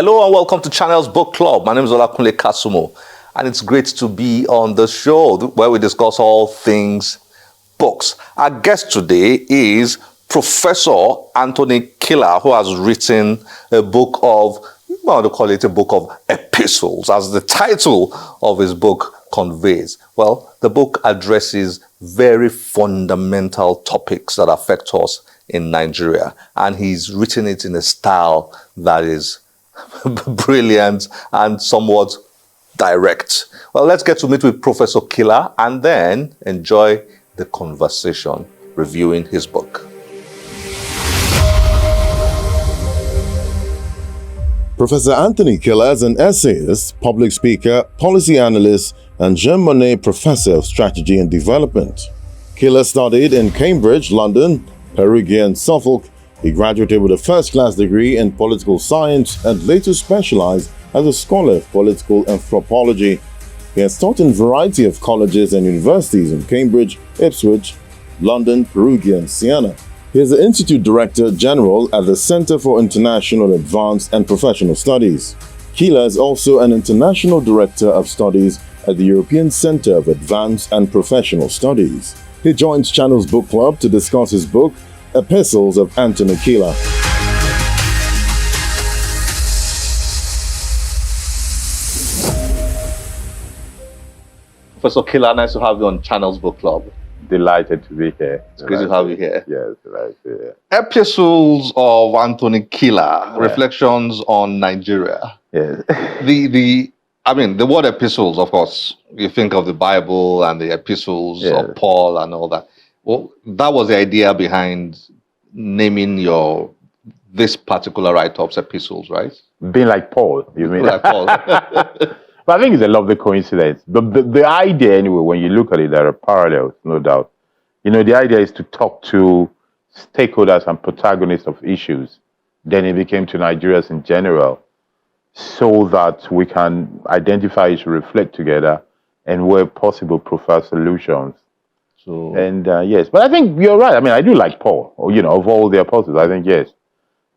Hello and welcome to Channel's Book Club. My name is Olakunle Kasumo, and it's great to be on the show where we discuss all things books. Our guest today is Professor Anthony Kila, who has written a book of, well, they call it a book of epistles, as the title of his book conveys. Well, the book addresses very fundamental topics that affect us in Nigeria, and he's written it in a style that is brilliant and somewhat direct. Well, let's get to meet with Professor Kila and then enjoy the conversation reviewing his book. Professor Anthony Kila is an essayist, public speaker, policy analyst, and Jean Monnet Professor of Strategy and Development. Kila studied in Cambridge, London, Perugia, and Suffolk. He graduated with a first-class degree in political science and later specialized as a scholar of political anthropology. He has taught in a variety of colleges and universities in Cambridge, Ipswich, London, Perugia, and Siena. He is the Institute Director General at the Center for International Advanced and Professional Studies. Kila is also an International Director of Studies at the European Center of Advanced and Professional Studies. He joins Channel's Book Club to discuss his book, Epistles of Anthony Kila. Professor Kila, nice to have you on Channel's Book Club. Delighted to be here. It's great to have you here. Yes, delighted to be here. Epistles of Anthony Kila, Reflections on Nigeria. Yes. The word epistles, of course, you think of the Bible and the epistles of Paul and all that. Well, that was the idea behind naming this particular write-ups epistles, right? Being like Paul, you mean? Like Paul. But I think it's a lovely coincidence. The idea, anyway, when you look at it, there are parallels, no doubt. You know, the idea is to talk to stakeholders and protagonists of issues. Then it became to Nigerians in general, so that we can identify issues, reflect together, and where possible, provide solutions. Yes, but I think you're right. I mean, I do like Paul, of all the apostles. I think, yes,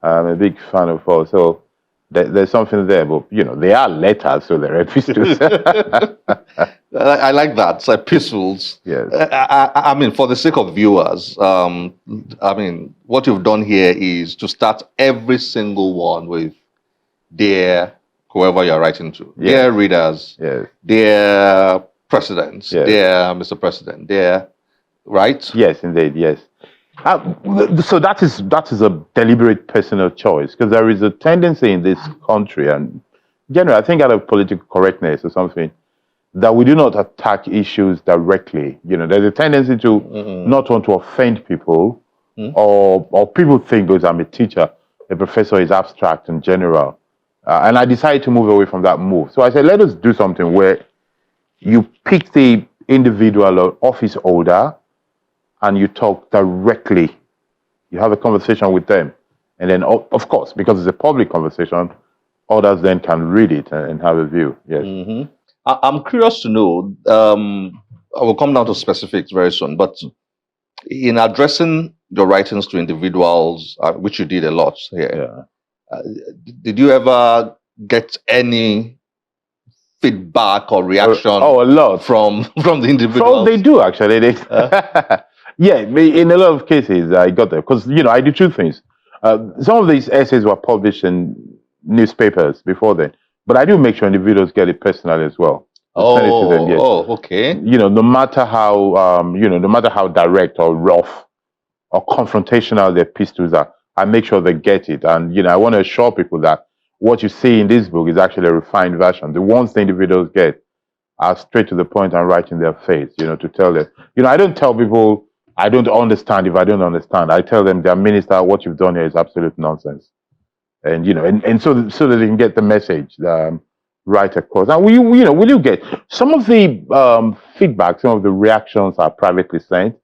I'm a big fan of Paul. So there's something there, but, they are letters, so they're epistles. I like that. So epistles. Yes. I mean, for the sake of viewers, what you've done here is to start every single one with dear whoever you're writing to. Yes. Dear readers. Yes. Dear presidents. Yes. Dear Mr. President. Dear... Right? Yes, indeed, yes. So that is a deliberate personal choice, because there is a tendency in this country, and generally, I think out of political correctness or something, that we do not attack issues directly. There's a tendency to not want to offend people, or people think, because I'm a teacher, a professor is abstract in general. And I decided to move away from that move. So I said, let us do something where you pick the individual or office holder, and you talk directly. You have a conversation with them. And then, of course, because it's a public conversation, others then can read it and have a view. Yes. Mm-hmm. I'm curious to know, I will come down to specifics very soon, but in addressing your writings to individuals, which you did a lot here, did you ever get any feedback or reaction? A lot from the individuals. So they do, actually. Yeah, in a lot of cases, I got there because I do two things. Some of these essays were published in newspapers before then, but I do make sure individuals get it personally as well. Okay. No matter how direct or rough or confrontational the epistles are, I make sure they get it. And I want to assure people that what you see in this book is actually a refined version. The ones the individuals get are straight to the point and right in their face, to tell them. I don't tell people I don't understand if I don't understand. I tell them, their minister, what you've done here is absolute nonsense. And, so that they can get the message right across. And will you get some of the feedback, some of the reactions are privately sent.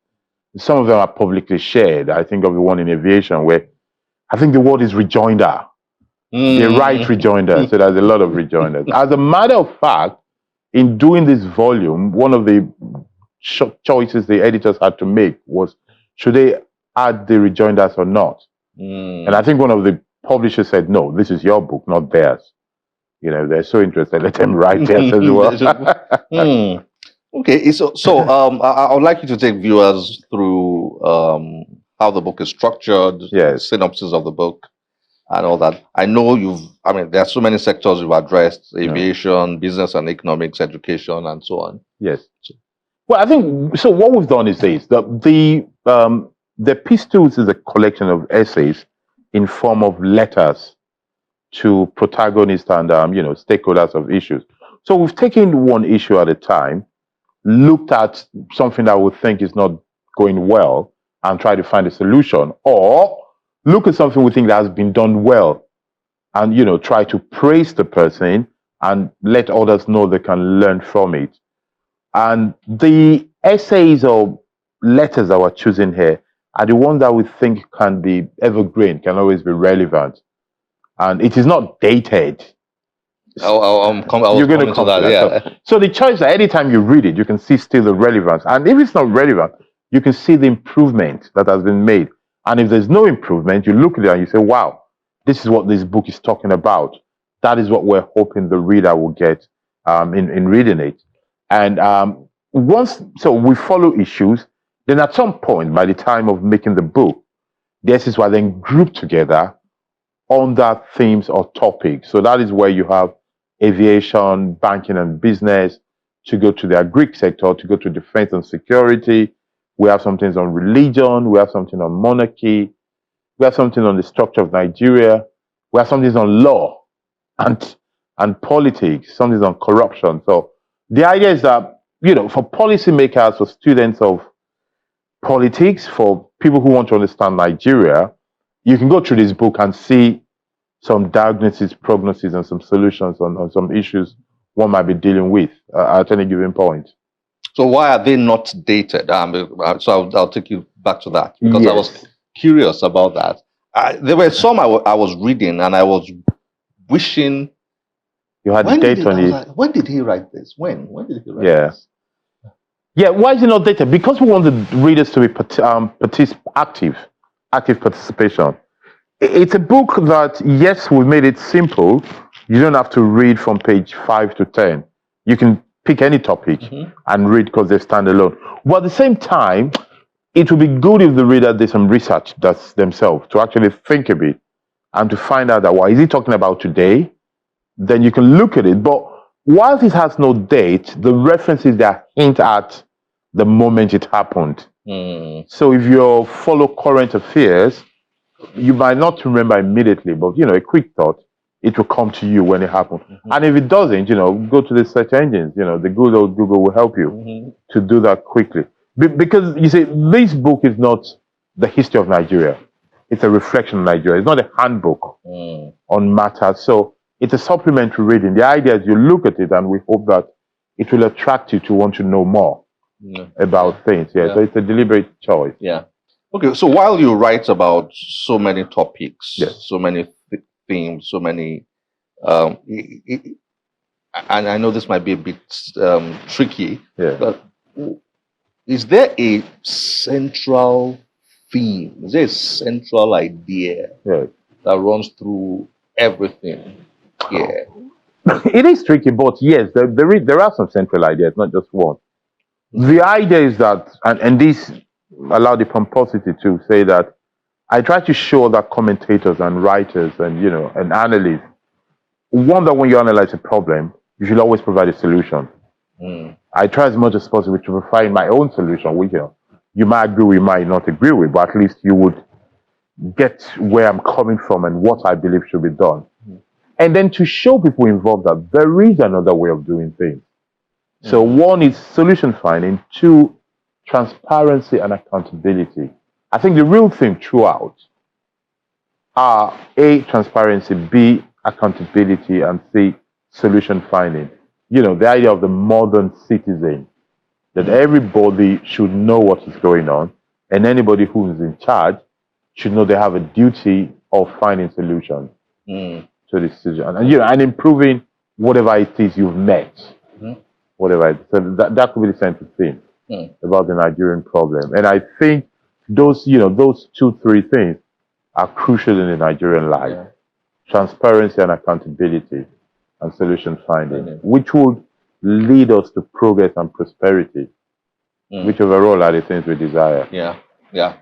Some of them are publicly shared. I think of the one in aviation where I think the word is rejoinder. The right rejoinder. So there's a lot of rejoinders. As a matter of fact, in doing this volume, one of the choices the editors had to make was, should they add the rejoinders or not? And I think one of the publishers said, no, this is your book, not theirs. They're so interested, let them write theirs as well. Okay, so I would like you to take viewers through how the book is structured, Yes. synopsis of the book, and all that. I know there are so many sectors you've addressed: aviation, business and economics, education, and so on. Yes. Well, I think so. What we've done is this: the Epistles is a collection of essays in form of letters to protagonists and stakeholders of issues. So we've taken one issue at a time, looked at something that we think is not going well, and try to find a solution, or look at something we think that has been done well, and try to praise the person and let others know they can learn from it. And the essays or letters that we're choosing here are the ones that we think can be evergreen, can always be relevant. And it is not dated. You're going to come to that, yeah. So the choice that anytime you read it, you can see still the relevance. And if it's not relevant, you can see the improvement that has been made. And if there's no improvement, you look at it and you say, wow, this is what this book is talking about. That is what we're hoping the reader will get in reading it. And so we follow issues. Then at some point, by the time of making the book, the essays were then grouped together under themes or topics. So that is where you have aviation, banking and business, to go to the agri sector, to go to defense and security. We have some things on religion. We have something on monarchy. We have something on the structure of Nigeria. We have some things on law and politics, some things on corruption. So the idea is that, for policymakers, for students of politics, for people who want to understand Nigeria, you can go through this book and see some diagnosis, prognosis, and some solutions on some issues one might be dealing with at any given point. So why are they not dated? So I'll take you back to that, because Yes. I was curious about that. There were some I was reading and I was wishing you had the date on it. When did he write this? When did he write this? Yeah, why is it not dated? Because we want the readers to be active participation. It's a book that, yes, we made it simple. You don't have to read from page 5 to 10. You can pick any topic and read because they stand alone. But at the same time, it would be good if the reader did some research themselves to actually think a bit and to find out that, why is he talking about today? Then you can look at it. But whilst it has no date, the references that hint at the moment it happened. So if you follow current affairs, you might not remember immediately, but a quick thought, it will come to you when it happened. And if it doesn't, go to the search engines. The good old Google will help you to do that quickly. Because you see, this book is not the history of Nigeria. It's a reflection of Nigeria. It's not a handbook on matters. So it's a supplementary reading. The idea is you look at it and we hope that it will attract you to want to know more about things. So it's a deliberate choice. Okay, so while you write about so many topics, so many themes, so many, and I know this might be a bit tricky, but is there a central theme? Is there a central idea that runs through everything here? It is tricky, but yes, there are some central ideas, not just one. The idea is that, and this allow the pomposity to say that I try to show that commentators and writers and and analysts want that when you analyze a problem, you should always provide a solution. I try as much as possible to provide my own solution, which you might agree with, you might not agree with, but at least you would get where I'm coming from and what I believe should be done. And then to show people involved that there is another way of doing things. So one is solution finding, two, transparency and accountability. I think the real thing throughout are A, transparency, B, accountability, and C, solution finding. The idea of the modern citizen, that everybody should know what is going on, and anybody who is in charge should know they have a duty of finding solutions to the situation, and improving whatever it is you've met. Whatever. So that could be the central theme about the Nigerian problem. And I think those 2-3 things are crucial in the Nigerian life. Yeah. Transparency and accountability and solution finding, which would lead us to progress and prosperity, which overall are the things we desire. Yeah, yeah.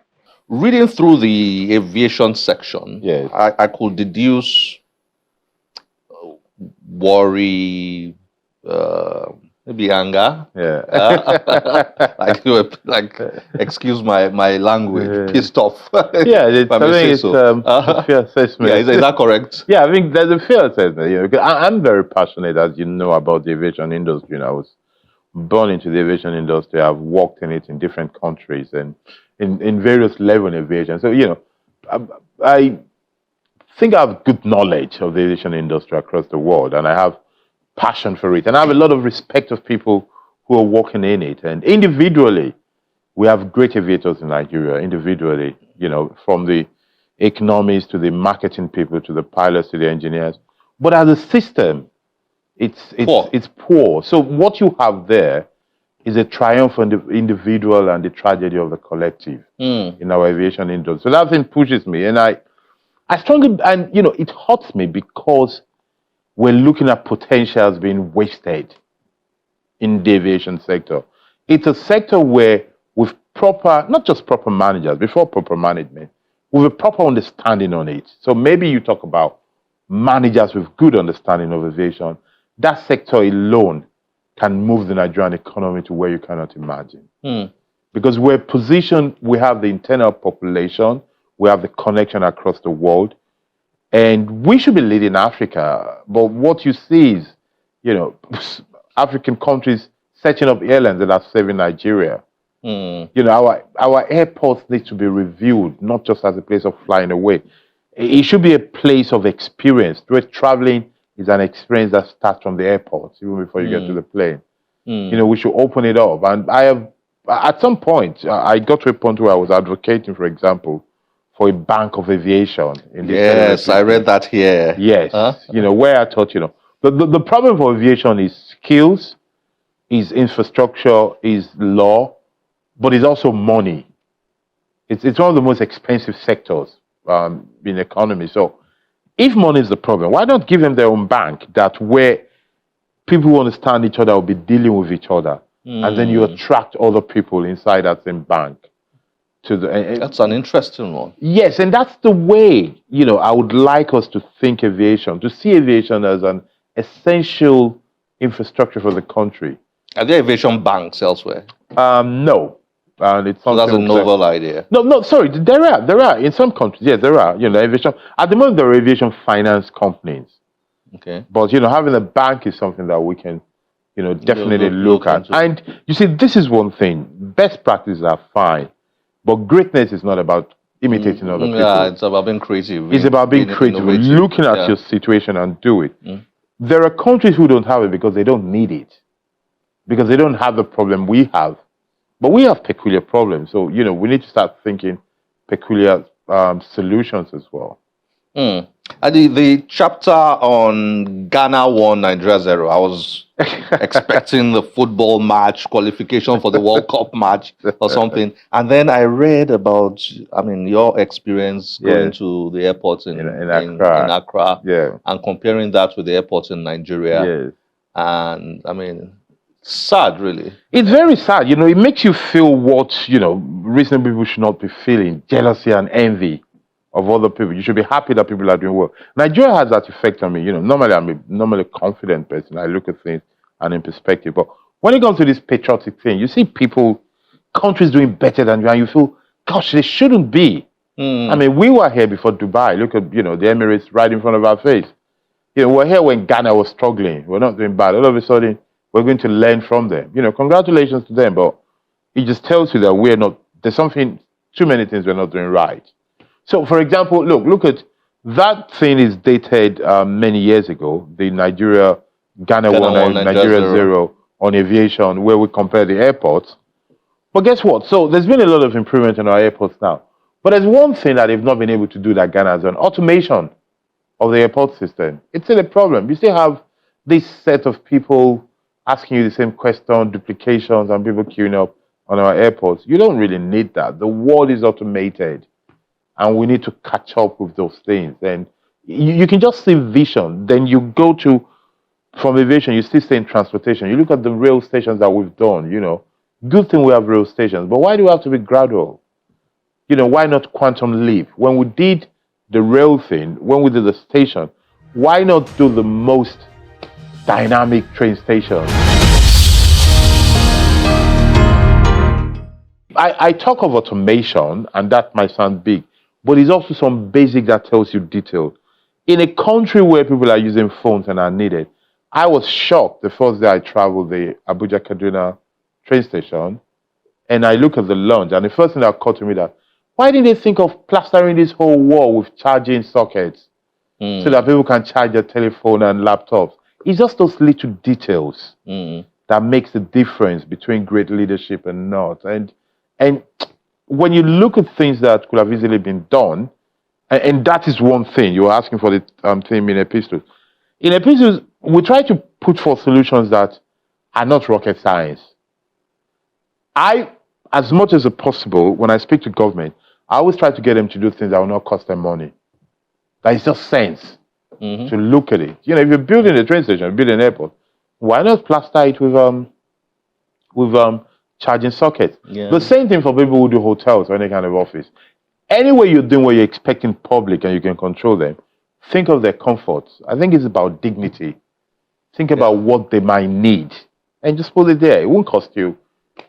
Reading through the aviation section, Yes. I could deduce worry, maybe anger. Yeah. Like, excuse my language, pissed off. Yeah, if I I may say think it's so. a fair assessment. Yeah, is that correct? Yeah, I think there's a fair assessment. You know, 'cause I'm very passionate, as you know, about the aviation industry. I was born into the aviation industry. I've worked in it in different countries and in various levels in aviation. So, you know, I think I have good knowledge of the aviation industry across the world, and I have passion for it. And I have a lot of respect of people who are working in it. And individually, we have great aviators in Nigeria, individually, you know, from the economists to the marketing people to the pilots to the engineers. But as a system, it's poor. So what you have there is a triumph on the individual and the tragedy of the collective in our aviation industry. So that thing pushes me, and I strongly, and you know, it hurts me because we're looking at potentials being wasted in the aviation sector. It's a sector where, with proper, not just proper managers, before proper management, with a proper understanding on it. So maybe you talk about managers with good understanding of aviation. That sector alone can move the Nigerian economy to where you cannot imagine. Because we're positioned, we have the internal population, we have the connection across the world, and we should be leading Africa. But what you see is, you know, African countries setting up airlines that are serving Nigeria. You know, our airports need to be reviewed, not just as a place of flying away. It should be a place of experience, where traveling is an experience that starts from the airport, even before you get to the plane. You know, we should open it up. And I have, at some point, I got to a point where I was advocating, for example, for a bank of aviation. Yes, I read that here. Yes. You know, where I thought, you know, the problem for aviation is skills, is infrastructure, is law, but it's also money. It's one of the most expensive sectors in the economy. So if money is the problem, why not give them their own bank that where people who understand each other will be dealing with each other, and then you attract other people inside that same bank. That's an interesting one. Yes, and that's the way, you know, I would like us to think aviation, to see aviation as an essential infrastructure for the country. Are there aviation banks elsewhere? No. And it's so that's a novel idea. No, sorry, there are in some countries. Yes, there are. You know, aviation. At the moment, there are aviation finance companies. Okay. But you know, having a bank is something that we can, you know, definitely look at. And you see, this is one thing. Best practices are fine, but greatness is not about imitating other people. Yeah, it's about being creative. It's about being creative, looking at your situation and do it. There are countries who don't have it because they don't need it, because they don't have the problem we have. But we have peculiar problems. So, you know, we need to start thinking peculiar solutions as well. And the chapter on Ghana 1, Nigeria 0, I was expecting the football match, qualification for the World Cup match or something. And then I read about, I mean, your experience going to the airports in Accra and comparing that with the airports in Nigeria. And, I mean, sad, really. It's very sad. You know, it makes you feel what, you know, reasonable people should not be feeling, jealousy and envy of other people. You should be happy that people are doing well. Nigeria has that effect on me. You know, normally I'm a confident person. I look at things and in perspective. But when it comes to this patriotic thing, you see people, countries doing better than you, and you feel, gosh, they shouldn't be. I mean, we were here before Dubai. Look at, you know, the Emirates right in front of our face. You know, we're here when Ghana was struggling. We're not doing bad. All of a sudden, we're going to learn from them. You know, congratulations to them, but it just tells you that there's too many things we're not doing right. So, for example, look at that thing is dated many years ago, the Ghana 1, Nigeria 0 on aviation, where we compare the airports. But guess what? So there's been a lot of improvement in our airports now. But there's one thing that they've not been able to do that Ghana has done, automation of the airport system. It's still a problem. You still have this set of people asking you the same question, duplications, and people queuing up on our airports. You don't really need that. The world is automated. and we need to catch up with those things. And you can just see vision. Then you go to, from aviation, you still stay in transportation. You look at the rail stations that we've done, good thing we have rail stations, but why do we have to be gradual? Why not quantum leap? When we did the rail thing, when we did the station, why not do the most dynamic train station? I talk of automation, and that might sound big, but it's also some basic that tells you detail. In a country where people are using phones and are needed, I was shocked the first day I traveled the Abuja-Kaduna train station, and I look at the lounge, and the first thing that occurred to me that, why didn't they think of plastering this whole wall with charging sockets so that people can charge their telephone and laptops? It's just those little details that makes the difference between great leadership and not. And when you look at things that could have easily been done, and that is one thing, you were asking for the theme in Epistles. In Epistles, we try to put forth solutions that are not rocket science. As much as possible, when I speak to government, I always try to get them to do things that will not cost them money. That is just sense to look at it. If you're building a train station, building an airport, why not plaster it with charging sockets? Yeah. The same thing for people who do hotels or any kind of office. Anywhere you're doing where you're expecting public and you can control them, think of their comforts. I think it's about dignity. Think about what they might need and just put it there. It won't cost you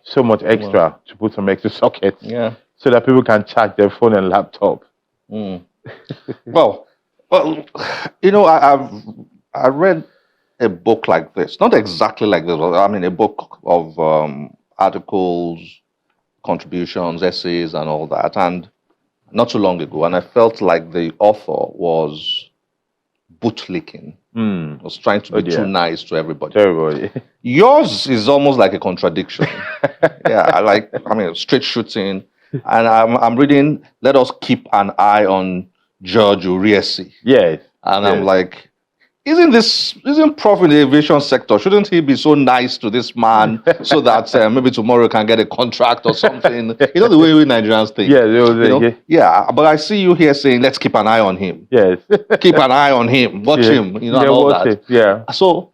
so much extra to put some extra sockets so that people can charge their phone and laptop. Well, I read a book like this, not exactly like this. I mean, a book of articles, contributions, essays, and all that, and not too long ago, and I felt like the author was bootlicking. Was trying to be too nice to everybody. Yours is almost like a contradiction. Straight shooting. And I'm reading, let us keep an eye on George Uriesi. Yes. And I'm like, isn't Prof in the aviation sector? Shouldn't he be so nice to this man so that maybe tomorrow he can get a contract or something? The way we Nigerians think. Yeah, but I see you here saying, let's keep an eye on him. Yes. Keep an eye on him. Watch him. And all that. Yeah. So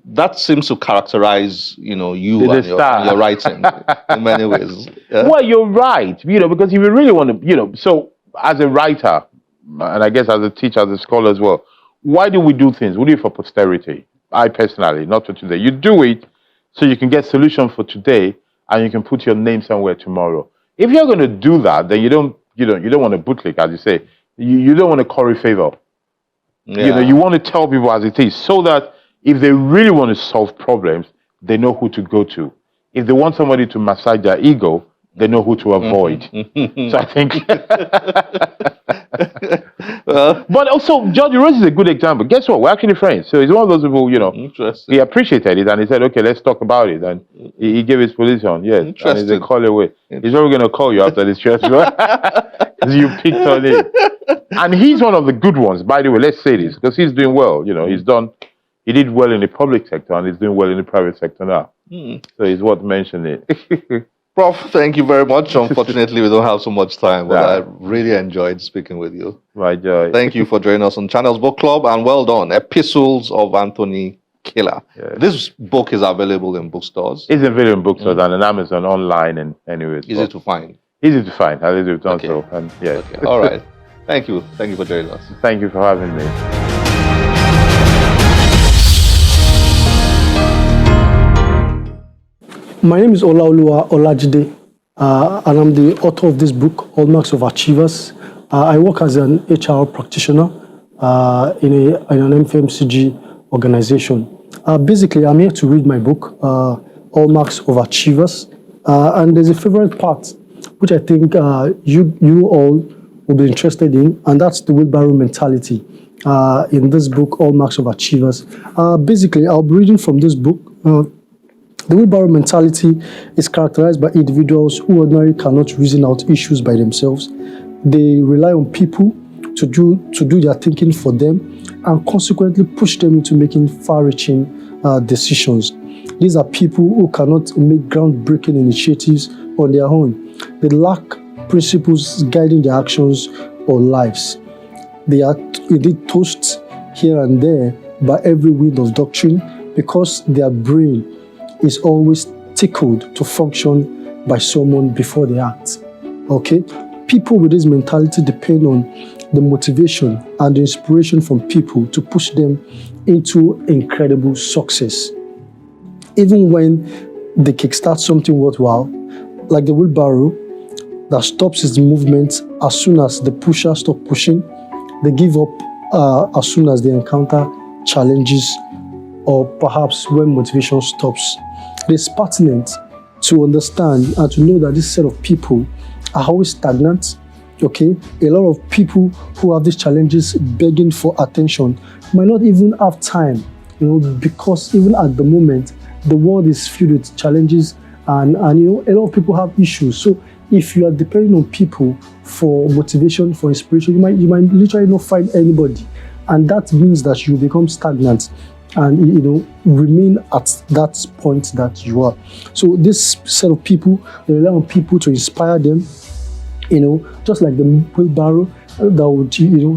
that seems to characterize, you and your writing in many ways. Yeah? Well, you're right. Because if you really want to, so as a writer, and I guess as a teacher, as a scholar as well, why do we do things? We do it for posterity. I personally, not for today. You do it so you can get solution for today, and you can put your name somewhere tomorrow. If you're going to do that, then you don't want to bootlick, as you say. You don't want to curry favor. Yeah. You want to tell people as it is, so that if they really want to solve problems, they know who to go to. If they want somebody to massage their ego, they know who to avoid. So I think. But also, George Rose is a good example. Guess what? We're actually friends. So he's one of those people, he appreciated it and he said, okay, let's talk about it. And he gave his position. Yes. And he's a call away. He's probably going to call you after this church, because you picked on it. And he's one of the good ones, by the way. Let's say this, because he's doing well. He did well in the public sector and he's doing well in the private sector now. So it's worth mentioning it. Prof, thank you very much. Unfortunately, we don't have so much time, but I really enjoyed speaking with you. My joy. Thank you for joining us on Channels Book Club, and well done. Epistles of Anthony Kila. Yes. This book is available in bookstores. It's available in bookstores and on Amazon, online, and anywhere. Easy to find. Easy to find. At least we've done so. And yes. Okay. All right. Thank you. Thank you for joining us. Thank you for having me. My name is Olaoluwa Olajide, and I'm the author of this book, Hallmarks of Achievers. I work as an HR practitioner in an FMCG organization. Basically, I'm here to read my book, Hallmarks of Achievers, and there's a favorite part which I think you all will be interested in, and that's the wheelbarrow mentality in this book, Hallmarks of Achievers. Basically, I'll be reading from this book. The wheelbarrow mentality is characterized by individuals who ordinarily cannot reason out issues by themselves. They rely on people to do their thinking for them and consequently push them into making far-reaching decisions. These are people who cannot make groundbreaking initiatives on their own. They lack principles guiding their actions or lives. They are indeed tossed here and there by every wind of doctrine because their brain is always tickled to function by someone before they act. Okay? People with this mentality depend on the motivation and the inspiration from people to push them into incredible success. Even when they kickstart something worthwhile, like the wheelbarrow that stops its movement as soon as the pusher stops pushing, they give up as soon as they encounter challenges or perhaps when motivation stops. It's pertinent to understand and to know that this set of people are always stagnant. Okay, a lot of people who have these challenges begging for attention might not even have time, because even at the moment, the world is filled with challenges and a lot of people have issues. So if you are depending on people for motivation, for inspiration, you might literally not find anybody. And that means that you become stagnant and remain at that point that you are. So this set of people, they rely on people to inspire them, just like the wheelbarrow that would,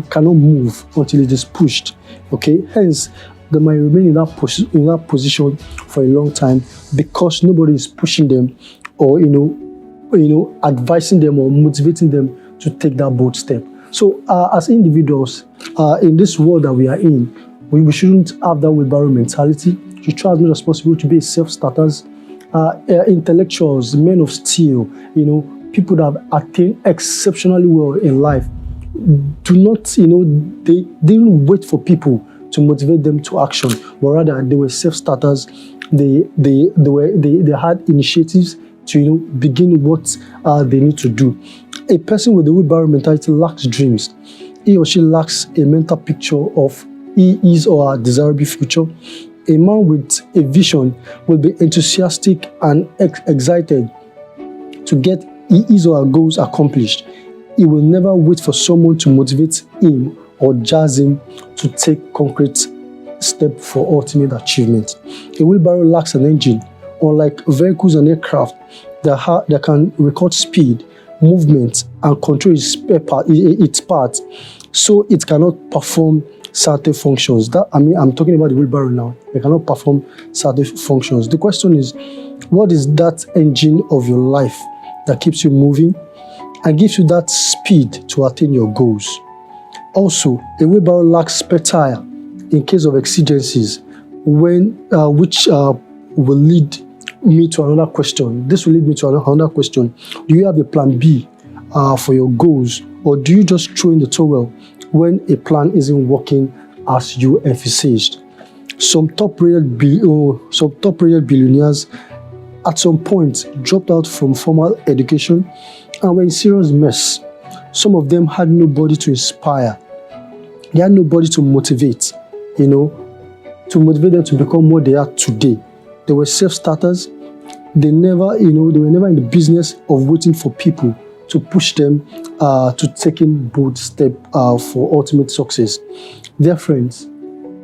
cannot move until it is pushed. Okay, hence they might remain in that position for a long time because nobody is pushing them or advising them or motivating them to take that bold step. So as individuals in this world that we are in, we shouldn't have that wheelbarrow mentality. We try as much as possible to be self-starters, intellectuals, men of steel, people that have attained exceptionally well in life. Do not, they didn't wait for people to motivate them to action, but rather they were self-starters. They had initiatives to begin what they need to do. A person with the wheelbarrow mentality lacks dreams. He or she lacks a mental picture of his or her desirable future. A man with a vision will be enthusiastic and excited to get his or her goals accomplished. He will never wait for someone to motivate him or jazz him to take concrete step for ultimate achievement. A wheelbarrow lacks an engine. Unlike vehicles and aircraft that can record speed, movement, and control its parts, so it cannot perform certain functions. I'm talking about the wheelbarrow now. It cannot perform certain functions. The question is, what is that engine of your life that keeps you moving and gives you that speed to attain your goals? Also, a wheelbarrow lacks spare tire in case of exigencies, which will lead me to another question. This will lead me to another question. Do you have a plan B for your goals, or do you just throw in the towel when a plan isn't working as you envisaged? Some top-rated billionaires at some point dropped out from formal education and were in serious mess. Some of them had nobody to inspire. They had nobody to motivate, to motivate them to become what they are today. They were self-starters. They were never in the business of waiting for people to push them to taking bold step for ultimate success. Dear friends,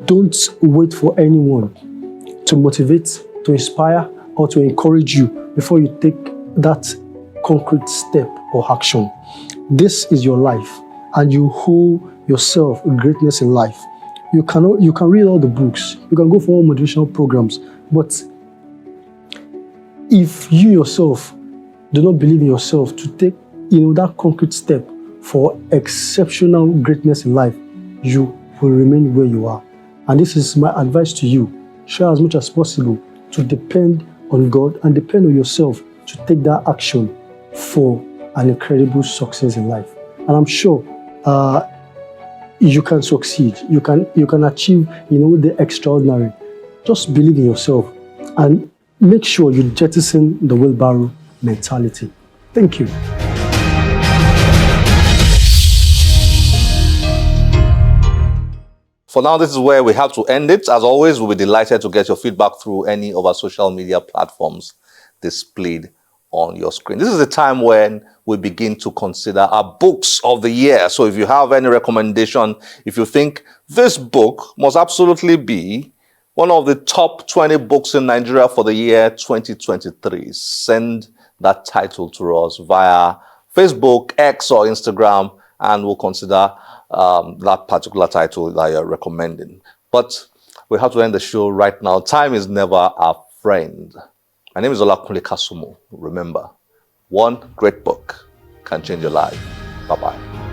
don't wait for anyone to motivate, to inspire, or to encourage you before you take that concrete step or action. This is your life, and you owe yourself greatness in life. You can read all the books, you can go for all motivational programs, but if you yourself do not believe in yourself to take that concrete step for exceptional greatness in life, you will remain where you are. And this is my advice to you. Try as much as possible to depend on God and depend on yourself to take that action for an incredible success in life. And I'm sure you can succeed. You can achieve the extraordinary. Just believe in yourself and make sure you jettison the wheelbarrow mentality. Thank you. For now, this is where we have to end it. As always, we'll be delighted to get your feedback through any of our social media platforms displayed on your screen. This is the time when we begin to consider our books of the year. So if you have any recommendation, if you think this book must absolutely be one of the top 20 books in Nigeria for the year 2023, send that title to us via Facebook, X, or Instagram, and we'll consider that particular title that you're recommending. But we have to end the show right now. Time is never our friend. My name is Olakunle Kasumo. Remember, one great book can change your life. Bye-bye.